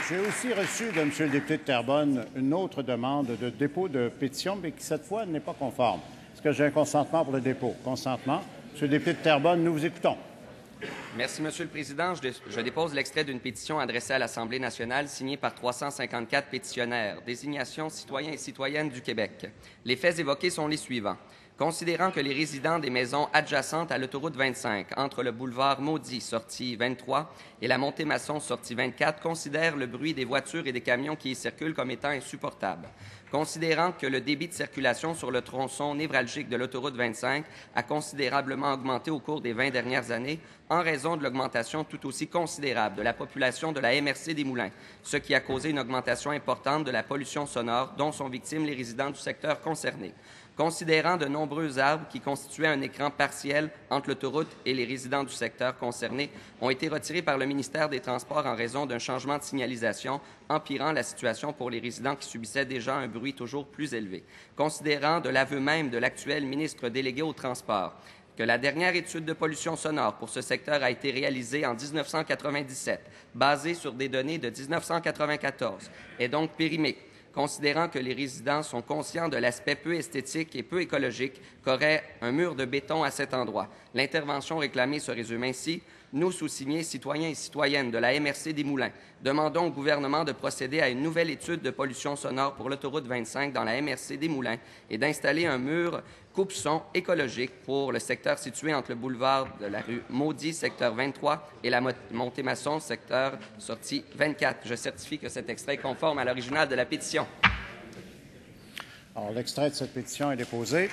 J'ai aussi reçu de M. le député de Terrebonne une autre demande de dépôt de pétition, mais qui, cette fois, n'est pas conforme. Est-ce que j'ai un consentement pour le dépôt? Consentement. M. le député de Terrebonne, nous vous écoutons. Merci, Monsieur le Président. Je dépose l'extrait d'une pétition adressée à l'Assemblée nationale signée par 354 pétitionnaires, désignation citoyens et citoyennes du Québec. Les faits évoqués sont les suivants. Considérant que les résidents des maisons adjacentes à l'autoroute 25, entre le boulevard Maudit, sortie 23, et la montée Masson, sortie 24, considèrent le bruit des voitures et des camions qui y circulent comme étant insupportable. Considérant que le débit de circulation sur le tronçon névralgique de l'autoroute 25 a considérablement augmenté au cours des 20 dernières années en raison de l'augmentation tout aussi considérable de la population de la MRC des Moulins, ce qui a causé une augmentation importante de la pollution sonore dont sont victimes les résidents du secteur concerné. Considérant de nombreux arbres qui constituaient un écran partiel entre l'autoroute et les résidents du secteur concerné ont été retirés par le ministère des Transports en raison d'un changement de signalisation, empirant la situation pour les résidents qui subissaient déjà un bruit toujours plus élevé. Considérant de l'aveu même de l'actuel ministre délégué aux Transports que la dernière étude de pollution sonore pour ce secteur a été réalisée en 1997, basée sur des données de 1994, est donc périmée. Considérant que les résidents sont conscients de l'aspect peu esthétique et peu écologique qu'aurait un mur de béton à cet endroit. L'intervention réclamée se résume ainsi. Nous, sous-signés citoyens et citoyennes de la MRC des Moulins, demandons au gouvernement de procéder à une nouvelle étude de pollution sonore pour l'autoroute 25 dans la MRC des Moulins et d'installer un mur coupe-son écologique pour le secteur situé entre le boulevard de la rue Maudit, secteur 23, et la montée Masson, secteur sortie 24. Je certifie que cet extrait est conforme à l'original de la pétition. Alors, l'extrait de cette pétition est déposé.